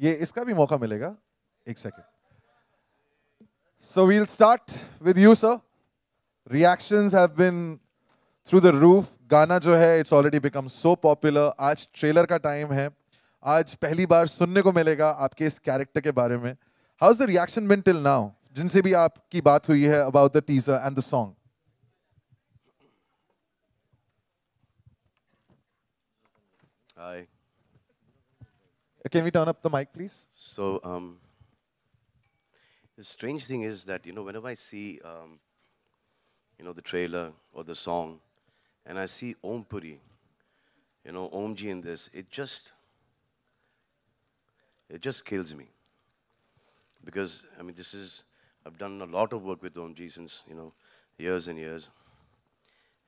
ये इसका भी मौका मिलेगा. एक second. So we'll start with you, sir. Reactions have been through the roof. गाना जो है, it's already become so popular. आज ट्रेलर का टाइम है. आज पहली बार सुनने को मिलेगा आपके इस कैरेक्टर के बारे में. How's the reaction been till now? जिनसे भी आपकी बात हुई है about the teaser and the song. Hi. Can we turn up the mic, please? So, the strange thing is that, whenever I see, the trailer or the song, and I see Om Puri, Om Ji in this, it just kills me. Because, I've done a lot of work with Om Ji since, years and years.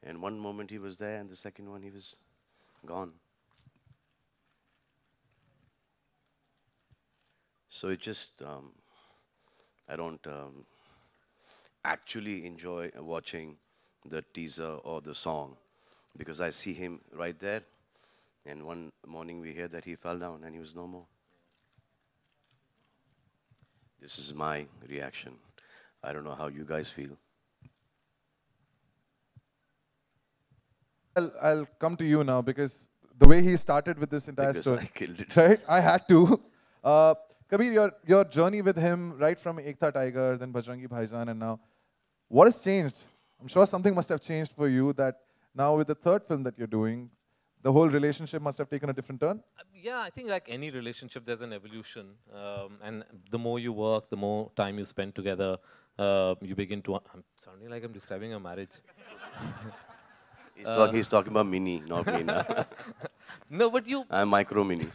And one moment he was there, and the second one he was gone. So it just, I don't actually enjoy watching the teaser or the song because I see him right there, and one morning we hear that he fell down and he was no more. This is my reaction. I don't know how you guys feel. I'll come to you now because the way he started with this entire Because story, I killed it. right? I had to. Kabir, your journey with him, right from Ek Tha Tiger, then Bajrangi Bhaijaan, and now, what has changed? I'm sure something must have changed for you that now with the third film that you're doing, the whole relationship must have taken a different turn. Yeah, I think like any relationship, there's an evolution. And the more you work, the more time you spend together, you begin to... I'm sounding like I'm describing a marriage. He's talking about Mini, not me now. No, but you... I'm micro Mini.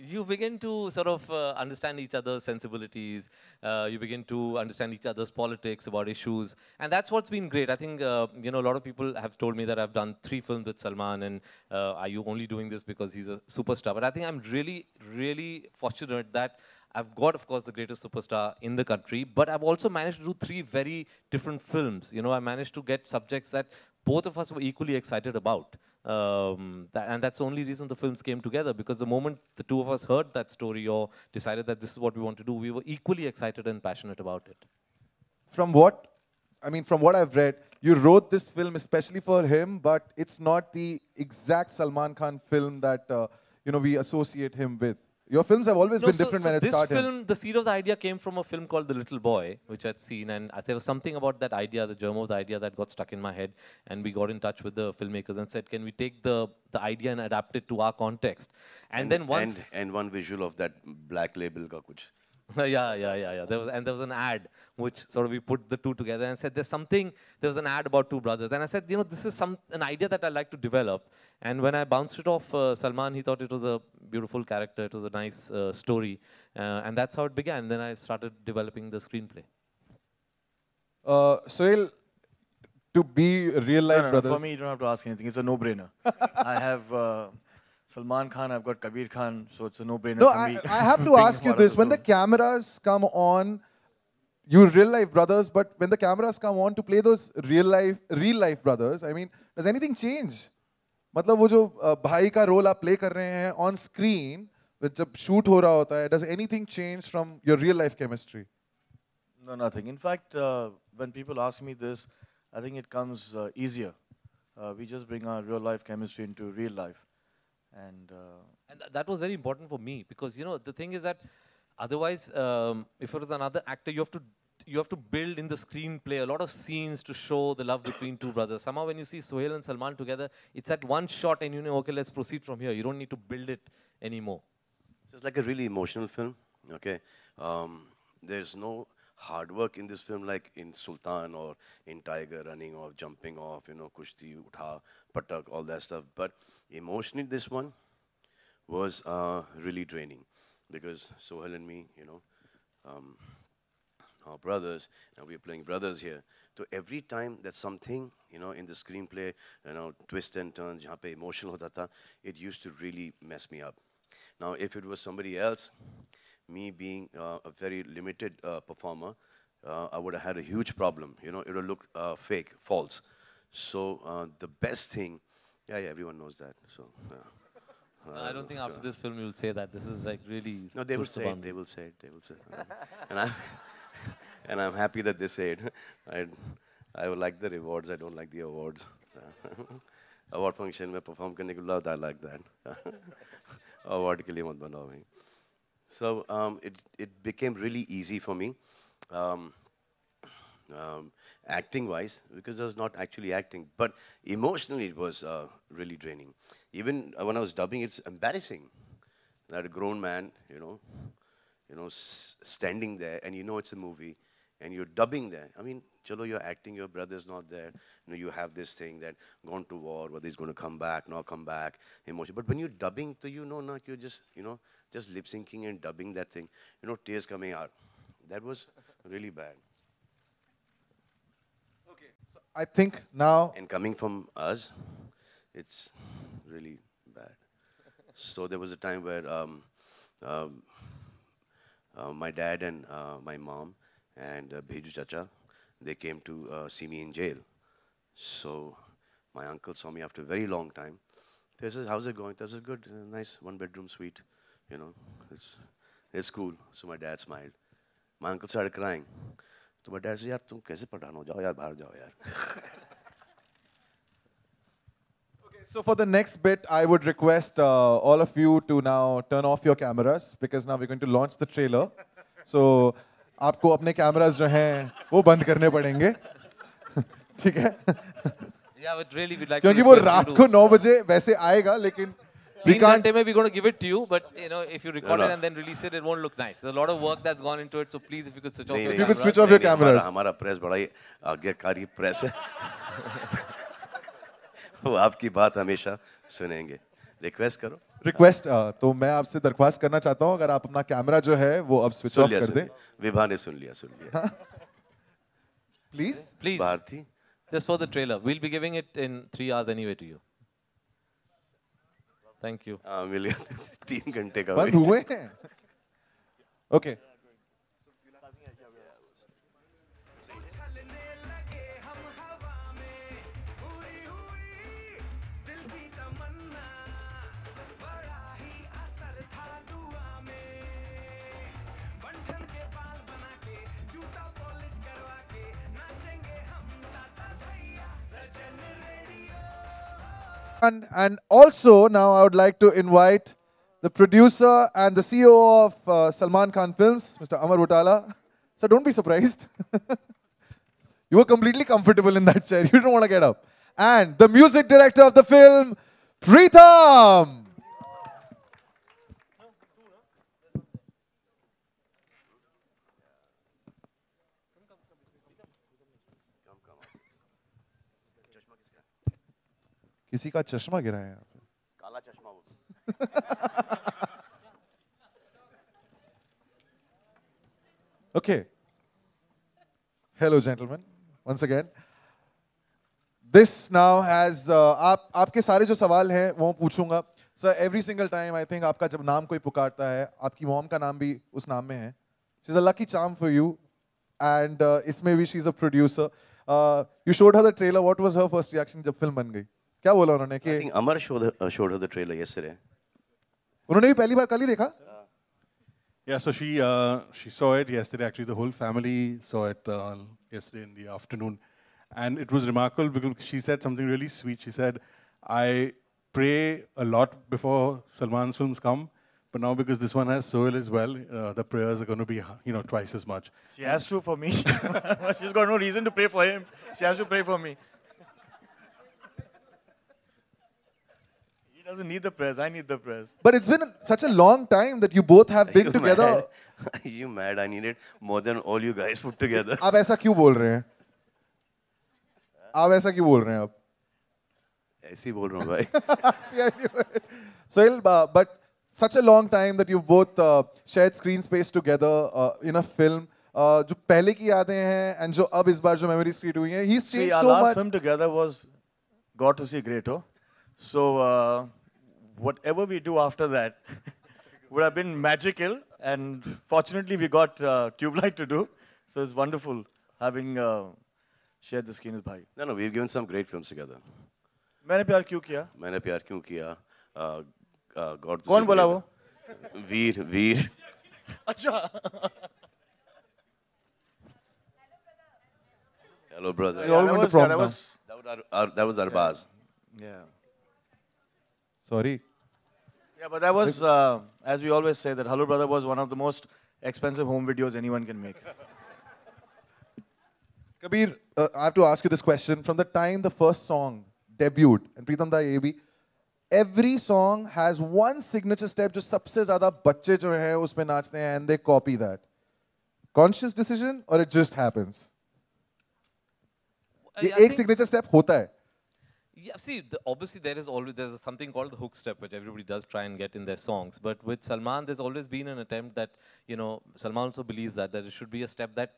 You begin to sort of understand each other's sensibilities. You begin to understand each other's politics about issues. And that's what's been great. I think, a lot of people have told me that I've done 3 films with Salman and are you only doing this because he's a superstar? But I think I'm really, really fortunate that I've got, of course, the greatest superstar in the country, but I've also managed to do 3 very different films. I managed to get subjects that both of us were equally excited about. And that's the only reason the films came together, because the moment the 2 of us heard that story or decided that this is what we want to do, we were equally excited and passionate about it. From what I've read, you wrote this film especially for him, but it's not the exact Salman Khan film that we associate him with. Your films have always been different when it started. This film, the seed of the idea came from a film called The Little Boy, which I'd seen, and there was something about that idea, the germ of the idea that got stuck in my head, and we got in touch with the filmmakers and said, can we take the idea and adapt it to our context? And then once... And one visual of that black label ka kuch. Yeah. There was an ad which sort of we put the 2 together and said there was an ad about 2 brothers. And I said, this is an idea that I like to develop. And when I bounced it off Salman, he thought it was a beautiful character, it was a nice story. And that's how it began. Then I started developing the screenplay. Sohail, to be real life brothers. For me, you don't have to ask anything. It's a no-brainer. I have Salman Khan, I've got Kabir Khan, so it's a no-brainer for me. I have to ask you this. When the cameras come on, you're real life brothers, but when the cameras come on to play those real life brothers, I mean, does anything change? मतलब वो जो भाई का role आप play कर रहे हैं on screen, जब shoot हो रहा होता है, does anything change from your real life chemistry? No, nothing. In fact, when people ask me this, I think it comes easier. We just bring our real life chemistry into real life. And that was very important for me because, the thing is that otherwise, if it was another actor, you have to build in the screenplay a lot of scenes to show the love between 2 brothers. Somehow when you see Sohail and Salman together, it's at one shot and okay, let's proceed from here. You don't need to build it anymore. So it's like a really emotional film, okay? There's no hard work in this film like in Sultan or in Tiger, running off, jumping off, kushti, utha, patak, all that stuff. But emotionally, this one was really draining because Sohail and me, our brothers, and we're playing brothers here. So every time that something, in the screenplay, twist and turns, jahan pe emotional hota tha, it used to really mess me up. Now, if it was somebody else, me being a very limited performer, I would have had a huge problem. It would have looked fake, false. So the best thing, yeah, everyone knows that. So I don't think after this film you'll say that. This is like really. No, they will pushed the say it. boundary. They will say it. They will say it. And I'm and I'm happy that they say it. I would like the rewards. I don't like the awards. Award function में perform करने के बाद I like that. Award के लिए मत बनाओ भाई. So it became really easy for me. Acting wise, because I was not actually acting, but emotionally it was really draining. Even when I was dubbing, it's embarrassing that a grown man, standing there, and you know it's a movie, and you're dubbing there. I mean, chalo, you're acting, your brother's not there. You have this thing that gone to war, whether he's going to come back, not come back, emotion. But when you're dubbing, so you're just lip syncing and dubbing that thing. Tears coming out. That was really bad. So I think now, And coming from us, it's really bad. So there was a time where my dad and my mom and Bheju Chacha, they came to see me in jail. So my uncle saw me after a very long time. He says, "How's it going?" I said, "Good, nice one-bedroom suite. It's cool." So my dad smiled. My uncle started crying. So my dad said, "Yaar, tum kaise padhan ho jao yaar, bahar jao yaar." so for the next bit, I would request all of you to now turn off your cameras because now we're going to launch the trailer. So आपको अपने cameras जो हैं वो बंद करने पड़ेंगे. ठीक है? Yeah, but really we'd like to क्योंकि वो request you रात to- को 9 बजे वैसे आएगा लेकिन we 3 can't. घंटे में we're going to give it to you, but if you record No, it no. and then release it, it won't look nice. There's a lot of work that's gone into it, so please, if you could switch off नहीं, your नहीं, You could cameras. switch off your नहीं, नहीं, cameras. हमारा press बड़ा ही आज्ञाकारी press है. वो आपकी बात हमेशा सुनेंगे. रिक्वेस्ट करो. रिक्वेस्ट तो मैं आपसे दरख्वास्त करना चाहता हूँ अगर आप अपना कैमरा जो है वो अब स्विच सुन ऑफ लिया, कर सुन दें लिया. विभा ने सुन लिया. Please. Please, Bharti. just for the trailer. We'll be giving it in 3 hours anyway to you. Thank you. मिल गया 3 घंटे का. बंद wait. हुए हैं. Okay And also now I would like to invite the producer and the CEO of Salman Khan Films, Mr. Amar Bhutala. So don't be surprised. You were completely comfortable in that chair. You don't want to get up. And the music director of the film, Preetham. किसी का चश्मा गिरा है यहाँ पे. काला चश्मा वो. Okay. Hello, gentlemen. Once again. This now has आपके सारे जो सवाल हैं वो पूछूंगा. So every single time I think आपका जब नाम कोई पुकारता है, आपकी मॉम का नाम भी उस नाम में है. She's a lucky charm for you, and इसमें भी she's a producer. You showed her the trailer. What was her first reaction जब फिल्म बन गई? क्या बोला उन्होंने I कि think Amar showed her the trailer yesterday. उन्होंने भी पहली बार कल ही देखा? Yeah, so she saw it yesterday. Actually, the whole family saw it yesterday in the afternoon, and it was remarkable because she said something really sweet. She said, "I pray a lot before Salman's films come, but now because this one has Sohail as well, the prayers are going to be twice as much." She has to for me. She's got no reason to pray for him. She has to pray for me. He doesn't need the prayers. I need the prayers. But it's been such a long time that you both have been together. Mad? Are you mad? I needed more than all you guys put together. आप ऐसा क्यों बोल रहे हैं? आप ऐसा क्यों बोल रहे हैं आप? ऐसे ही बोल रहा हूँ भाई. See, I knew it. Sohail, but such a long time that you've both shared screen space together in a film. जो पहले की यादें हैं and जो अब इस बार जो memories create हुई हैं, he's See, changed our so last much. film together was Got to See Greater. So whatever we do after that would have been magical. And fortunately, we got Tube-Light to do. So it's wonderful having shared the screen with Bhai. No, we've given some great films together. मैंने प्यार क्यों किया? मैंने प्यार क्यों किया? God to कौन see बोला great. वो? Veer. अच्छा. Hello, brother. You're all going to prom now. That was Arbaz. Yeah. Sorry. Yeah, but that was, as we always say, that Hello Brother was one of the most expensive home videos anyone can make. Kabir, I have to ask you this question. From the time the first song debuted, and Pritam Da ye bhi, every song has one signature step जो सबसे ज़्यादा बच्चे जो हैं उसमें नाचते हैं and they copy that. Conscious decision or it just happens? ये I एक think- signature step होता है. Yeah, see, obviously there's something called the hook step, which everybody does try and get in their songs. But with Salman, there's always been an attempt that, you know, Salman also believes that it should be a step that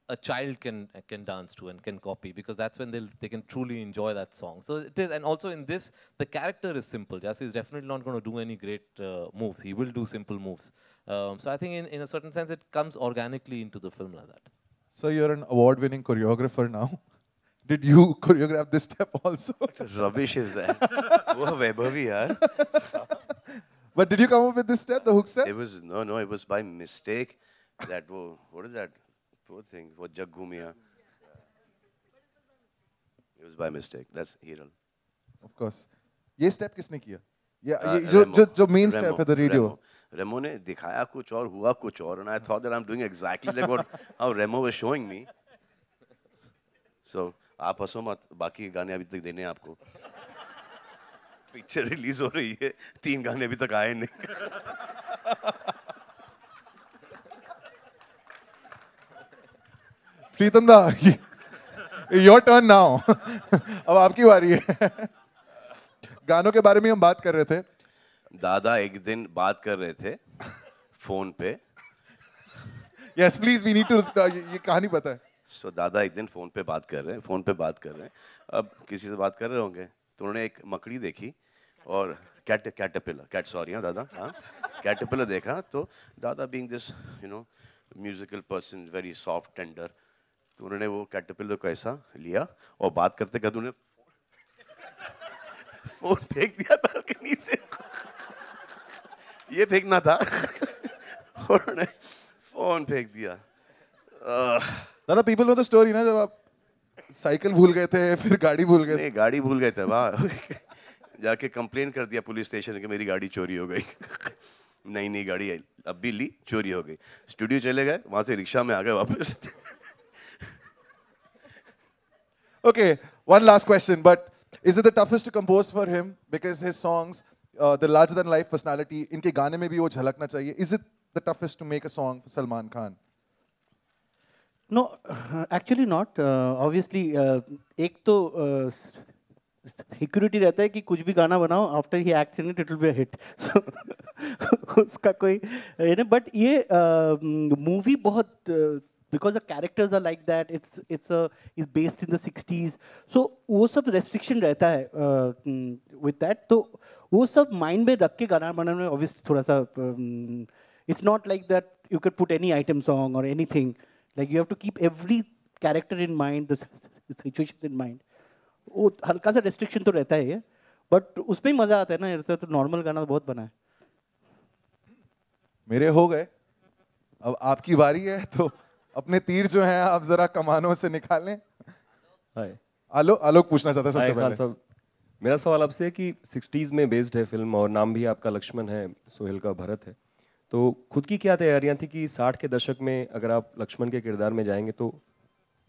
a child can dance to and can copy, because that's when they can truly enjoy that song. So it is, and also in this, the character is simple. Jassi is definitely not going to do any great moves. He will do simple moves. So I think in a certain sense, it comes organically into the film like that. So you're an award-winning choreographer now. Did you choreograph this step also? Rubbish is that? वो वैभवी यार. But did you come up with this step, the hook step? It was no, it was by mistake. That what is that? Poor thing. वो जग घूमिया. It was by mistake. That's Hiral. Of course. ये step किसने किया? ये Remo. जो main step है the radio. Remo ने दिखाया कुछ और हुआ कुछ और, and I thought that I'm doing exactly like what how Remo was showing me. So आप हंसो मत, बाकी गाने अभी तक देने हैं आपको. पिक्चर रिलीज हो रही है, 3 गाने अभी तक आए नहीं. प्रीतम दा, your turn now. अब आपकी बारी है. गानों के बारे में हम बात कर रहे थे. दादा एक दिन बात कर रहे थे फोन पे. Yes, please, we need to. ये कहानी पता है. So दादा एक दिन फोन पे बात कर रहे हैं. अब किसी से बात कर रहे होंगे तो उन्होंने एक मकड़ी देखी और कैटरपिलर देखा. तो दादा being this musical person, very soft, tender, तो उन्होंने वो कैटरपिलर को ऐसा लिया और बात करते करते उन्होंने फोन फेंक दिया बालकनी से. ये फेंकना था. उन्होंने फोन फेंक दिया. दादा, people know the story ना, जब आप साइकिल भूल गए थे फिर गाड़ी भूल गए थे. नहीं, गाड़ी भूल गए थे. वाह. जाके कंप्लेन कर दिया पुलिस स्टेशन कि मेरी गाड़ी चोरी हो गई. नहीं गाड़ी अब भी ली, चोरी हो गई. स्टूडियो चले गए, वहां से रिक्शा में आ गए वापस. Okay, one last question, but is it the toughest to compose for him because his songs, the larger than life personality, इनके गाने में भी वो झलकना चाहिए. Is it the toughest to make a song for Salman Khan? No, actually not. Obviously, एक तो security रहता है कि कुछ भी गाना बनाओ, after he acts in it it will be a hit. So उसका कोई नहीं. बट ये मूवी बहुत because the characters are like that, it's based in the 60s, so वो सब restriction रहता है with that. तो वो सब mind में रख के गाना बनाने में obviously थोड़ा सा it's not like that you could put any item song or anything. Like you have to keep every character in mind, the situations in mind. वो हल्का सा restriction तो रहता है, but उसमें ही मजा आता है ना. तो normal गाना बहुत बना है. मेरे हो गए. अब आपकी बारी है, तो अपने तीर जो हैं आप जरा कमानों से निकालें. हाय, आलोक पूछना चाहता है सबसे हाय खान पहले. साहब, मेरा सवाल आपसे है कि 60s में बेस्ड है फिल्म और नाम भी आपका लक्ष्मण है, सोहेल का भरत है. तो खुद की क्या तैयारियां थी कि 60 के दशक में अगर आप लक्ष्मण के किरदार में जाएंगे तो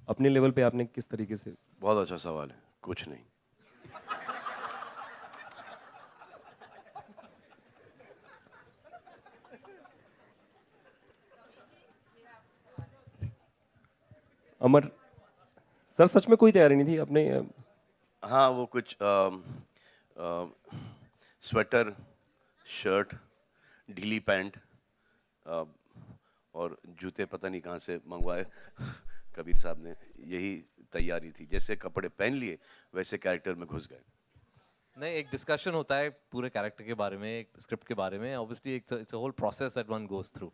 अपने लेवल पे आपने किस तरीके से? बहुत अच्छा सवाल है. कुछ नहीं. अमर सर, सच में कोई तैयारी नहीं थी अपने? हाँ, वो कुछ स्वेटर, शर्ट, ढीली पैंट और जूते पता नहीं कहाँ से मंगवाए कबीर साहब ने. यही तैयारी थी. जैसे कपड़े पहन लिए वैसे कैरेक्टर में घुस गए. नहीं, एक डिस्कशन होता है पूरे कैरेक्टर के बारे में, एक स्क्रिप्ट के बारे में. Obviously it's a whole process that one goes through.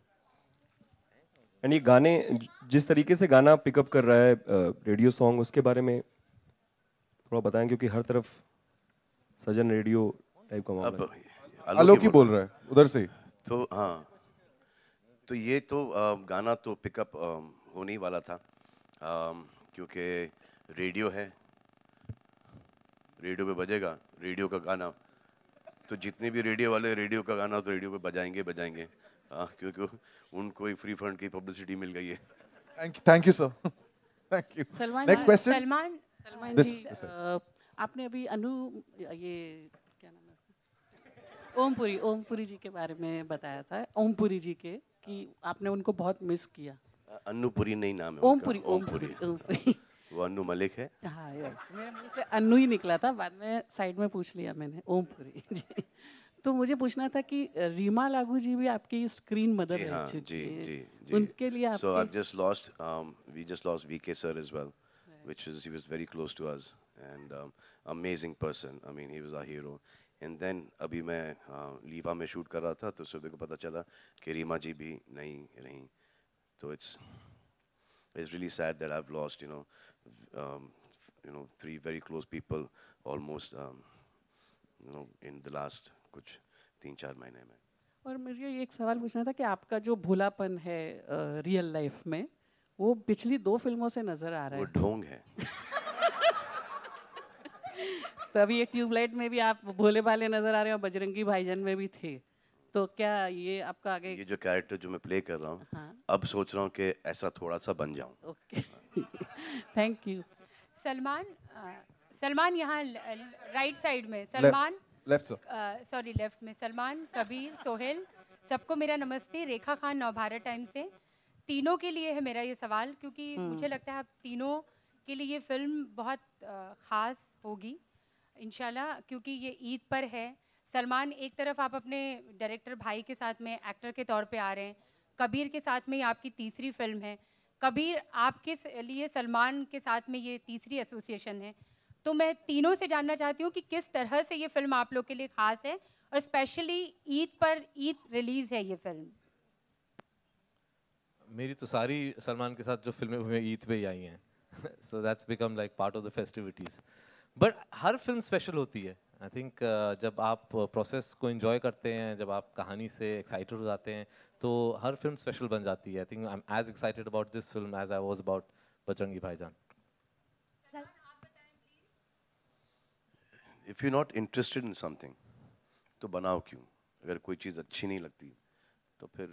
And ये गाने जिस तरीके से गाना पिकअप कर रहा है रेडियो सॉन्ग, उसके बारे में थोड़ा बताएं, क्योंकि हर तरफ सजन रेडियो टाइप का मामला है. आलोक ही बोल रहा है उधर से ही। तो हाँ, तो ये तो गाना तो पिकअप होने ही वाला था, क्योंकि रेडियो है, रेडियो पे बजेगा रेडियो का गाना, तो जितने भी रेडियो वाले रेडियो का गाना तो रेडियो पे बजाएंगे, क्योंकि उनको ही फ्री फंड की पब्लिसिटी मिल गई है। Thank you sir, thank you. Salman next question. Salman This- जी, आपने अभी ये क्या नाम है उसका? ओमपुरी जी के बारे में बताया था, ओमपुरी जी के, कि आपने उनको बहुत मिस किया। अन्नूपुरी नहीं नाम है ओमपुरी उनका, ओमपुरी वो अन्नू मलिक है। हाँ यार, मेरे मुंह से अन्नू ही निकला था, बाद में साइड में पूछ लिया मैंने, ओमपुरी जी। तो मुझे पूछना था कि रीमा लागू जी भी आपकी स्क्रीन मदर जी रह हाँ, चुकी जी हैं। जी उनके लिए So I've आपके just lost, we just lost VK sir as well, which is, he was very close to us and amazing person. I mean, he was our hero. And then अभी मैं लीवा में शूट कर रहा था, तो सुबह को पता चला कि रीमा जी भी नहीं रहीं. तो it's really sad that I've lost, three very close people almost, in the last कुछ 3-4 महीने में. और मुझे ये एक सवाल पूछना था कि आपका जो भोलापन है रियल लाइफ में, वो पिछली 2 फिल्मों से नजर आ रहा वो है। ढोंग है. तो अभी ये ट्यूबलाइट में भी आप भोले भाले नजर आ रहे हैं और बजरंगी भाईजान में भी थे, तो क्या ये आपका आगे? ये जो कैरेक्टर जो मैं प्ले कर रहा हूँ, हाँ। अब सोच रहा हूँ कि ऐसा थोड़ा सा बन जाऊँ. Okay, thank you. सलमान यहाँ राइट साइड में, Salman left sir. Sorry left में, सलमान, कबीर, सोहेल, सबको मेरा नमस्ते। रेखा खान, नवभारत टाइम से। तीनों के लिए है मेरा ये सवाल, क्योंकि मुझे लगता है आप तीनों के लिए ये फिल्म बहुत ख़ास होगी इंशाल्लाह, क्योंकि ये ईद पर है। सलमान, एक तरफ आप अपने डायरेक्टर भाई के साथ में एक्टर के तौर पे आ रहे हैं, कबीर के साथ में ये आपकी तीसरी फिल्म है। कबीर, आपके लिए सलमान के साथ में ये तीसरी एसोसिएशन है, तो मैं तीनों से जानना चाहती हूँ कि किस तरह से ये फिल्म आप लोग के लिए ख़ास है, और स्पेशली ईद रिलीज़ है ये फिल्म। मेरी तो सारी सलमान के साथ जो फिल्में हुई हैं ईद पे ही आई हैं, so that's become like part of the festivities. But her film special होती है। आई थिंक जब आप प्रोसेस को एंजॉय करते हैं, जब आप कहानी से एक्साइटेड हो जाते हैं, तो हर फिल्म स्पेशल बन जाती है। I think I am as excited about this film as I was about Bajrangi Bhaijaan. If you're not interested in something, तो बनाओ क्यों? अगर कोई चीज़ अच्छी नहीं लगती, तो फिर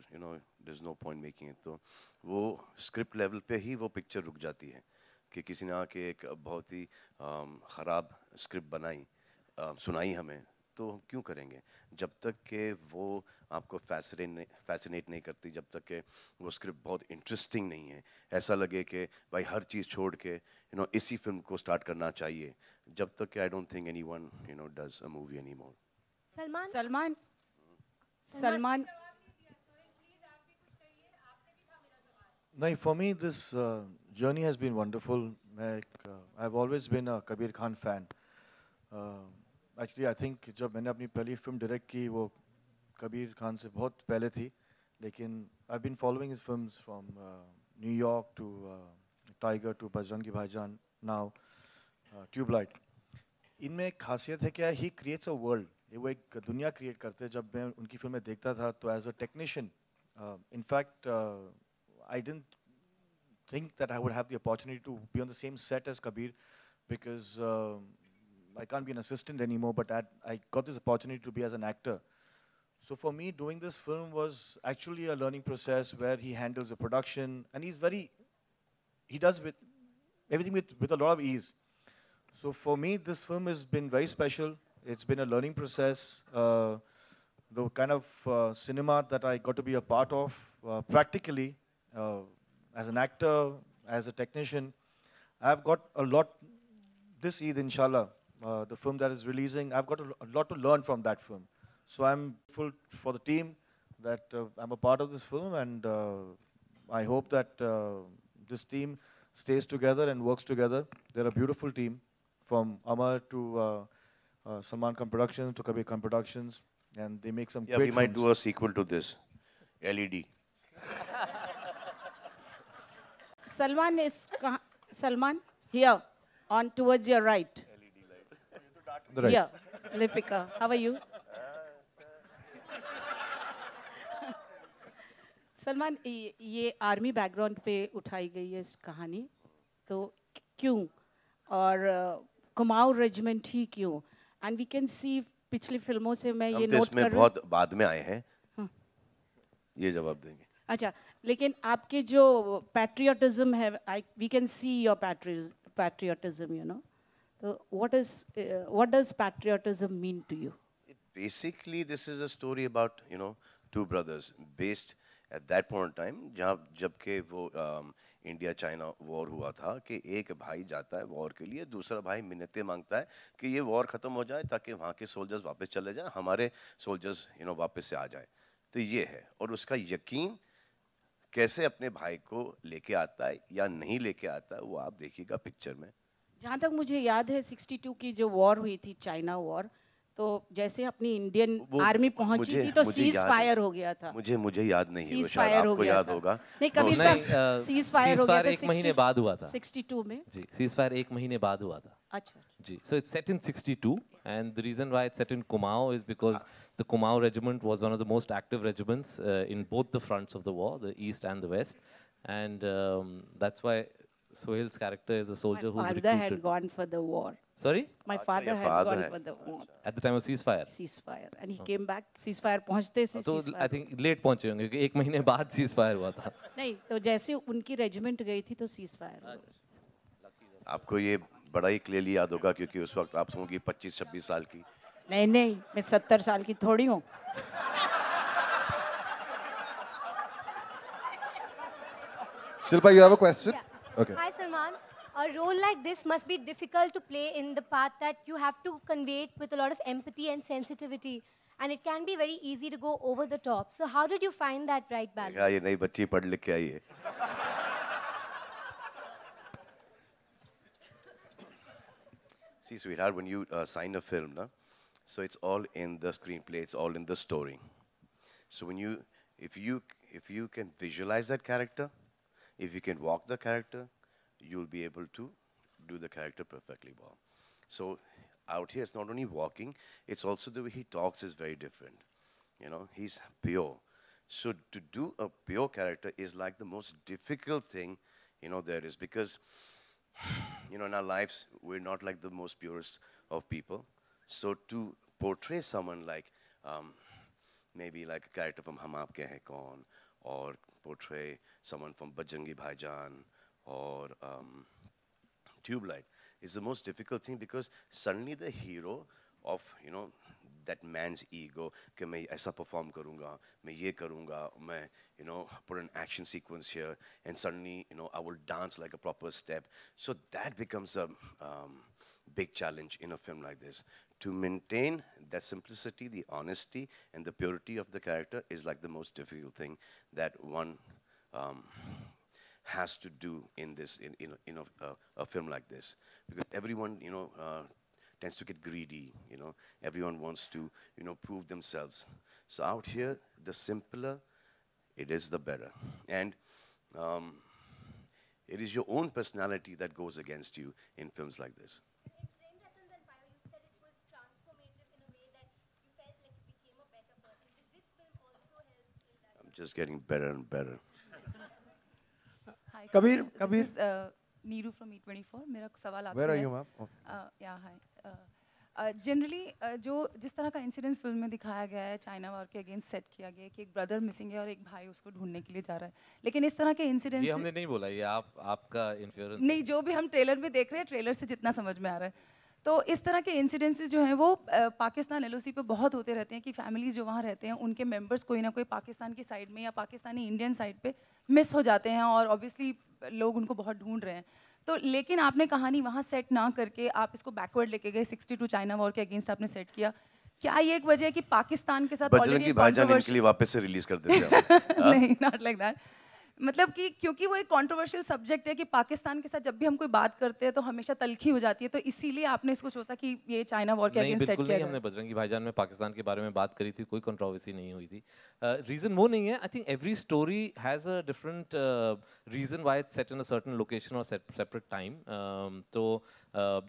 there's no point making it. तो वो स्क्रिप्ट लेवल पे ही वो पिक्चर रुक जाती है कि किसी ने आके एक बहुत ही ख़राब स्क्रिप्ट बनाई, सुनाई हमें, तो हम क्यों करेंगे? जब तक कि वो आपको फैसिनेट नहीं करती, जब तक कि वो स्क्रिप्ट बहुत इंटरेस्टिंग नहीं है, ऐसा लगे कि भाई हर चीज़ छोड़ के इसी फिल्म को स्टार्ट करना चाहिए, जब तक कि I don't think anyone does a movie anymore. Salman No, for me, this journey has been wonderful. I've always been a Kabir Khan fan. Actually, I think जब मैंने अपनी पहली फिल्म डायरेक्ट की वो कबीर खान से बहुत पहले थी, लेकिन I've been following his films from New York to Tiger to Bajrangi Bhaijaan, now Tubelight. इनमें एक खासियत है क्या, he creates a world. वो एक दुनिया क्रिएट करते हैं. जब मैं उनकी फिल्में देखता था तो as a technician, in fact, I didn't think that I would have the opportunity to be on the same set as Kabir, because I can't be an assistant anymore, but I got this opportunity to be as an actor. So for me, doing this film was actually a learning process where he handles the production, and he does everything with a lot of ease. So for me, this film has been very special. It's been a learning process. The kind of cinema that I got to be a part of practically, as an actor, as a technician, I've got a lot this Eid, inshallah, the film that is releasing, I've got a lot to learn from that film. So I'm full for the team that I'm a part of this film, and I hope that this team stays together and works together. They're a beautiful team, from Amar to Salman Khan Productions to Kabir Khan Productions, and they make some great we might films. do a sequel to this, LED. Salman is Salman here, on towards your right. The right. Here, Lipika, how are you? Salman ये army background पे उठाई गई है इस कहानी, तो क्यों, और कुमाऊं रेजिमेंट ही क्यों? एंड वी कैन सी पिछली फिल्मों से मैं ये नोट कर रही हूँ, बहुत बाद में आए हैं, ये जवाब देंगे। अच्छा, लेकिन आपके जो पैट्रियटिज्म है, we can see your patriotism, you know, तो what does patriotism mean to you? Basically, this is a story about, you know, two brothers based at that point in time, जब के वो इंडिया चाइना वॉर हुआ था, कि एक भाई जाता है वॉर के लिए, दूसरा भाई मिन्नतें मांगता है कि ये वॉर ख़त्म हो जाए ताकि वहाँ के सोल्जर्स वापस चले जाएं, हमारे सोल्जर्स वापस से आ जाए। तो ये है, और उसका यकीन कैसे अपने भाई को लेके आता है या नहीं लेके आता है, वो आप देखिएगा पिक्चर में। जहाँ तक मुझे याद है 62 की जो वॉर हुई थी, चाइना वॉर, तो जैसे अपनी इंडियन आर्मी पहुंची थी तो सीज फायर हो गया था। मुझे याद नहीं है, वो सीज शायद फायर हो आपको गया याद था। होगा। नहीं, कबीर साहब, सीज फायर हो गया था 1 महीने बाद हुआ था 62 में। जी, सीज फायर 1 महीने बाद हुआ था। अच्छा जी, so it's set in 62 and the reason why it's set in Kumaon is because the Kumaon regiment was one of the most active regiments in both the fronts of the war, the east and the west, and that's why Sohail's character is a soldier who's recruited. My father had gone for the war. Sorry? My father had gone for the war. At the time of ceasefire? Ceasefire. And he came back, ceasefire पहुंचते से तो I think late पहुंचे होंगे क्योंकि 1 महीने बाद ceasefire हुआ था। नहीं, तो जैसे उनकी रेजिमेंट गई थी तो ceasefire हुआ। आपको ये बड़ा ही क्लियरली याद होगा क्योंकि उस वक्त आप होंगी 25-26 साल की। नहीं, मैं 70 साल की थोड़ी हूँ। Shilpa, you have a question? Yeah. Okay. Hi, Salman. A role like this must be difficult to play in the part that you have to convey it with a lot of empathy and sensitivity. And it can be very easy to go over the top. So how did you find that right balance? ये नई बच्ची पढ़ लिख के आई है। See, sweetheart, when you sign a film, na, so it's all in the screenplay, it's all in the story. So if you can visualize that character, if you can walk the character, you'll be able to do the character perfectly well. So out here, it's not only walking, it's also the way he talks is very different. You know, he's pure. So to do a pure character is like the most difficult thing, there is, because, in our lives, we're not like the most purest of people. So to portray someone like, maybe like a character from Hum Aapke Hain Kaun, or portray someone from Bajrangi Bhaijaan, or Tube Light, is the most difficult thing, because suddenly the hero of, that man's ego, कि मैं ऐसा perform करूँगा, मैं ये करूँगा, मैं, put an action sequence here, and suddenly, I will dance like a proper step. So that becomes a big challenge in a film like this. To maintain that simplicity, the honesty, and the purity of the character is like the most difficult thing that one has to do in this, in a film like this, because everyone, tends to get greedy. Everyone wants to, prove themselves. So out here, the simpler it is, the better. And it is your own personality that goes against you in films like this. I'm just getting better and better. Hi, Kabir. This is Neeru from E24. मेरा सवाल आपसे Where are है. you, ma'am? Oh. Yeah, hi. Generally, जिस तरह का incidence film में दिखाया गया है, चाइना वॉर के अगेंस्ट सेट किया गया है कि एक ब्रदर मिसिंग है और एक भाई उसको ढूंढने के लिए जा रहा है, लेकिन इस तरह के इंसिडेंस, ये हमने नहीं बोला, ये आपका इंफ्लुएंस नहीं, जो भी हम ट्रेलर में देख रहे हैं, ट्रेलर से जितना समझ में आ रहा है, तो इस तरह के इंसिडेंसेस जो हैं वो पाकिस्तान LOC पे बहुत होते रहते हैं कि फैमिलीज जो वहाँ रहते हैं उनके मेंबर्स कोई ना कोई पाकिस्तान की साइड में या पाकिस्तानी इंडियन साइड पे मिस हो जाते हैं, और ऑब्वियसली लोग उनको बहुत ढूंढ रहे हैं। तो लेकिन आपने कहानी वहाँ सेट ना करके आप इसको बैकवर्ड लेके गए, 62 चाइना वॉर के अगेंस्ट आपने सेट किया। क्या ये एक वजह है कि पाकिस्तान के साथ बजरंगी भाईजान इनके लिए वापस से रिलीज कर देते हैं? नहीं, नॉट लाइक दैट। मतलब कि क्योंकि वो एक कंट्रोवर्शियल सब्जेक्ट है कि पाकिस्तान के साथ जब भी हम कोई बात करते हैं तो हमेशा तलखी हो जाती है, तो इसीलिए आपने इसको सोचा कि ये चाइना वॉर के अगेंस्ट सेट किया जाए। हमने बजरंगी भाईजान में पाकिस्तान के बारे में बात करी थी, कोई कंट्रोवर्सी नहीं हुई थी। रीजन वो नहीं है, I think every story has a different reason why it's set in a certain location और सेपरेट टाइम। तो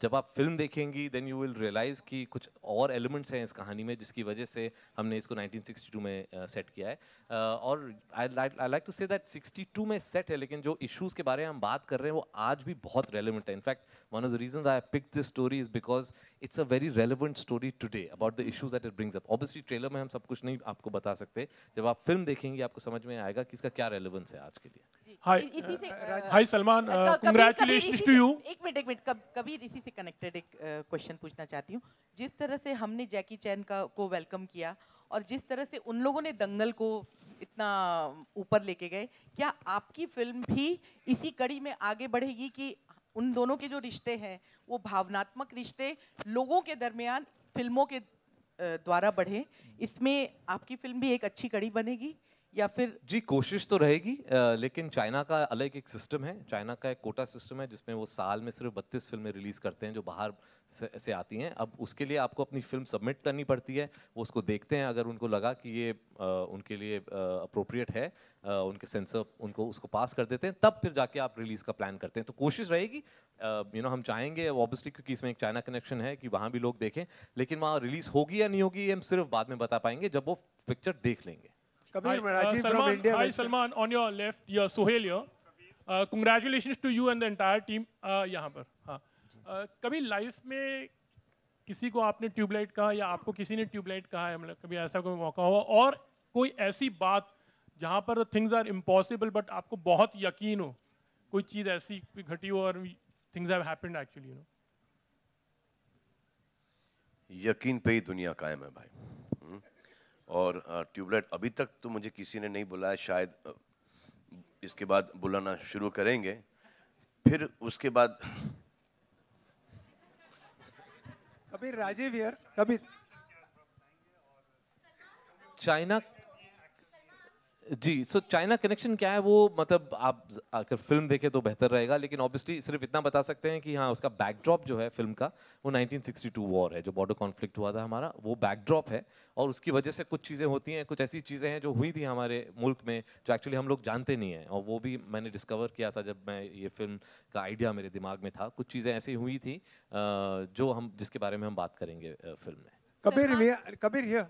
जब आप फिल्म देखेंगी देन यू विल रियलाइज कि कुछ और एलिमेंट्स हैं इस कहानी में जिसकी वजह से हमने इसको 1962 में सेट किया है। और I like to say that 62 में सेट है, लेकिन जो इश्यूज के बारे में हम बात कर रहे हैं वो आज भी बहुत रेलेवेंट है। In fact one of the reasons I picked this story is because it's a very relevant story today about the issues that it brings up. Obviously trailer में हम सब कुछ नहीं आपको बता सकते, जब आप फिल्म देखेंगे आपको समझ में आएगा कि इसका क्या रेलेवेंस है आज के लिए। हाय सलमान, कांग्रेचुलेशंस टू यू। एक मिनट कबीर, इसी से कनेक्टेड एक क्वेश्चन पूछना चाहती हूँ। जिस तरह से हमने जैकी चैन को वेलकम किया और जिस तरह से उन लोगों ने दंगल को इतना ऊपर लेके गए, क्या आपकी फिल्म भी इसी कड़ी में आगे बढ़ेगी कि उन दोनों के जो रिश्ते हैं वो भावनात्मक रिश्ते लोगों के दरमियान फिल्मों के द्वारा बढ़े? इसमें आपकी फिल्म भी एक अच्छी कड़ी बनेगी या फिर? जी कोशिश तो रहेगी, लेकिन चाइना का अलग एक सिस्टम है। चाइना का एक कोटा सिस्टम है जिसमें वो साल में सिर्फ 32 फिल्में रिलीज करते हैं जो बाहर से आती हैं। अब उसके लिए आपको अपनी फिल्म सबमिट करनी पड़ती है, वो उसको देखते हैं, अगर उनको लगा कि ये उनके लिए अप्रोप्रिएट है, उनके सेंसर उनको उसको पास कर देते हैं, तब फिर जाके आप रिलीज का प्लान करते हैं। तो कोशिश रहेगी, हम चाहेंगे ऑब्वियसली, क्योंकि इसमें एक चाइना कनेक्शन है, कि वहाँ भी लोग देखें, लेकिन वहाँ रिलीज होगी या नहीं होगी हम सिर्फ बाद में बता पाएंगे जब वो पिक्चर देख लेंगे। Hi Salman, on your left, you're Sohail here. Congratulations to you and the entire team. यहाँ पर हाँ, कभी लाइफ में किसी को आपने ट्यूबलाइट कहा या आपको किसी ने ट्यूबलाइट कहा है, मतलब कभी ऐसा कोई मौका हुआ, और कोई ऐसी बात जहाँ पर थिंग्स आर इम्पॉसिबल बट आपको बहुत यकीन हो, कोई चीज़ ऐसी कोई घटी हो और थिंग्स हैव हैपेंड एक्चुअली, यकीन पे ही दुनिया कायम है भाई। और ट्यूबलाइट अभी तक तो मुझे किसी ने नहीं बुलाया, शायद इसके बाद बुलाना शुरू करेंगे। फिर उसके बाद Kabir, Rajeev here. Kabir, China ji, so China connection क्या है वो, मतलब आप अगर फिल्म देखें तो बेहतर रहेगा, लेकिन ऑब्वियसली सिर्फ इतना बता सकते हैं कि हाँ, उसका बैकड्रॉप जो है फिल्म का वो 1962 वॉर है, जो बॉर्डर कॉन्फ्लिक्ट हुआ था हमारा, वो बैकड्रॉप है। और उसकी वजह से कुछ चीज़ें होती हैं, कुछ ऐसी चीज़ें हैं जो हुई थी हमारे मुल्क में जो एक्चुअली हम लोग जानते नहीं हैं, और वो भी मैंने डिस्कवर किया था जब मैं ये फिल्म का आइडिया मेरे दिमाग में था। कुछ चीज़ें ऐसी हुई थी जो जिसके बारे में हम बात करेंगे फिल्म में। Kabir here.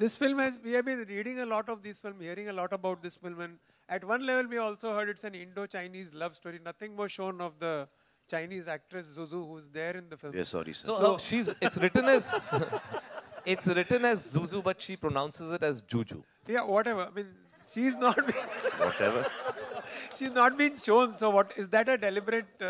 This film we have been reading a lot of this film, hearing a lot about this film, and at one level we also heard it's an Indo-Chinese love story. Nothing was shown of the Chinese actress Zuzu, who's there in the film. Yeah, sorry sir. So it's written as it's written as Zuzu, but she pronounces it as Juju. Yeah, whatever. I mean, she's not whatever. She's not been shown. So what is that a deliberate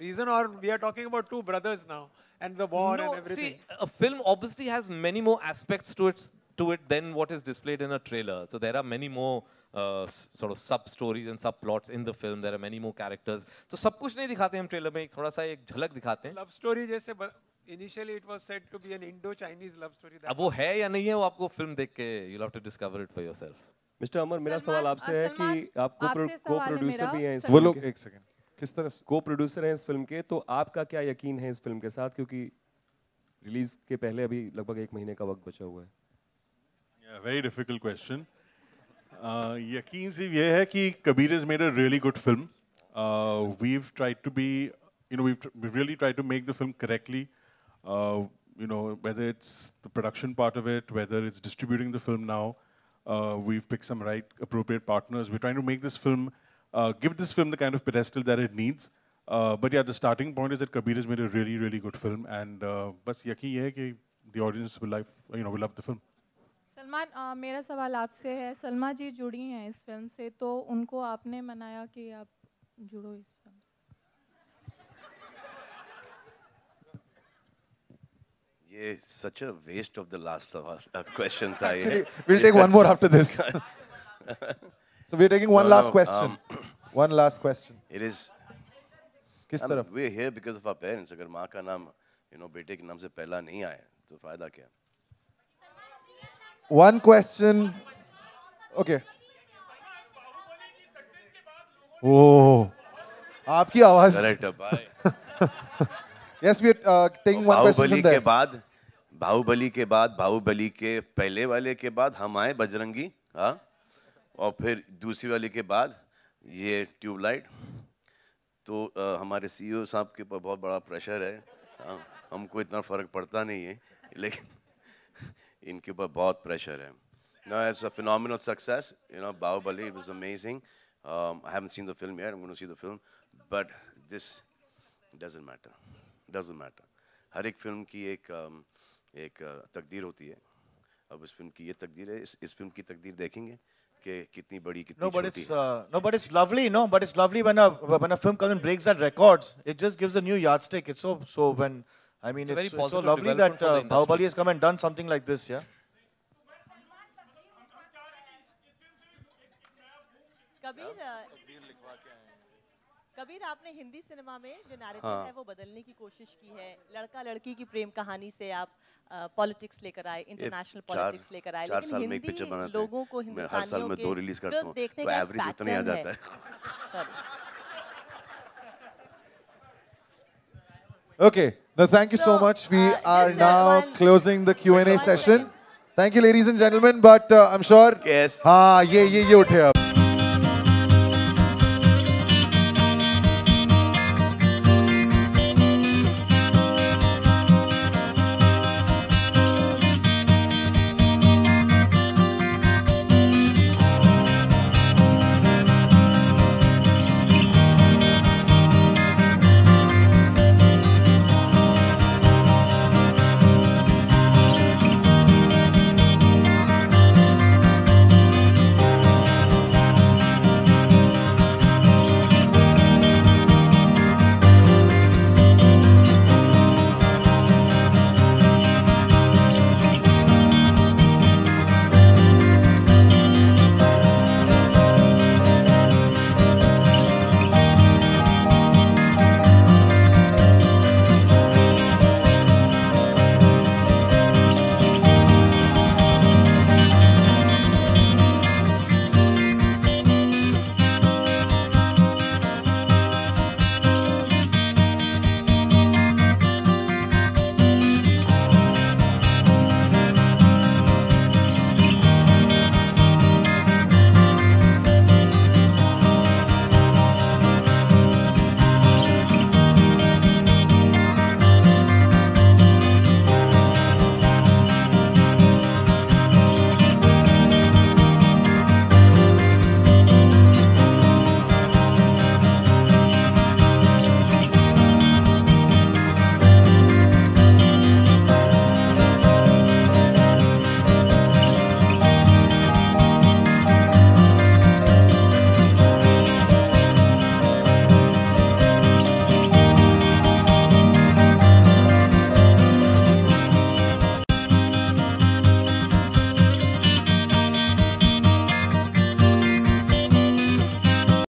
reason, or we are talking about two brothers now? And the war and everything. See, a film obviously has many more aspects to it than what is displayed in a trailer. So there are many more sort of sub-stories and subplots in the film. There are many more characters. So सब कुछ नहीं दिखाते हम trailer में, थोड़ा सा एक झलक दिखाते हैं. Love story जैसे initially it was said to be an Indo-Chinese love story. अब वो है या नहीं है वो आपको फिल्म देख के you'll have to discover it for yourself. Mister Amar, मेरा सवाल आपसे है कि आप को-प्रोड्यूसर भी हैं इस वो लोग, एक सेकंड, किस तरह से को प्रोड्यूसर हैं इस फिल्म के, तो आपका क्या यकीन है इस फिल्म के साथ, क्योंकि रिलीज के पहले अभी लगभग 1 महीने का वक्त बचा हुआ है? Very difficult question. यकीन सिर्फ ये है कि Kabir has made a really good film. We've tried to be, we've really tried to make the film correctly. Whether it's the production part of it, whether it's distributing the film now, we've picked some appropriate partners. We're trying to make this film. Give this film the kind of pedestal that it needs. But yeah, the starting point is that Kabir has made a really, really good film, and बस यकीन ये है कि the audience will love the film. Salman, मेरा सवाल आपसे है, सलमा जी जुड़ी हैं इस फिल्म से, तो उनको आपने मनाया कि आप जुड़ो इस फिल्म से? ये such a waste of the last question था ये. Actually, we'll take one more after this. So we're taking one last question. One last question. It is. किस तरफ? We're here because of our parents. अगर माँ का नाम, बेटे के नाम से पहला नहीं आया, तो फायदा क्या? One question. Okay. ओह, आपकी आवाज. Director, bye. Yes, we are taking one question from there. Baahubali के बाद, बाहुबली के पहले वाले के बाद हम आए बजरंगी, हाँ, और फिर दूसरी वाले के बाद ये ट्यूबलाइट. तो हमारे CEO साहब के ऊपर बहुत बड़ा प्रेशर है. हमको इतना फर्क पड़ता नहीं है, लेकिन इनके ऊपर बहुत प्रेशर है. No, it's a phenomenal success. You know, Bahubali, it was amazing. I haven't seen the film yet. I'm going to see the film, but this doesn't matter. Doesn't matter. हर एक फिल्म की एक तकदीर होती है. अब इस film की ये तकदीर है. इस फिल्म की तकदीर देखेंगे कि कितनी बड़ी कितनी छोटी है. No, but it's lovely. No, but it's lovely when a film comes and breaks that records. It just gives a new yardstick. It's so when I mean it's so lovely that Bahubali has come and done something like this. Yeah. Kabir, आपने Hindi cinema में जो narrative है वो बदलने की कोशिश की है. लड़का लड़की की प्रेम कहानी से आप पॉलिटिक्स लेकर आए, इंटरनेशनल पॉलिटिक्स लेकर आए, लेकिन हिंदी लोगों को, हिंदुस्तानियों के फिल्म देखने का पैटर्न है. Okay, now thank you so much. We are now closing the Q&A session. Thank you, ladies and gentlemen. But I'm sure. Yes. हाँ, ये उठे अब.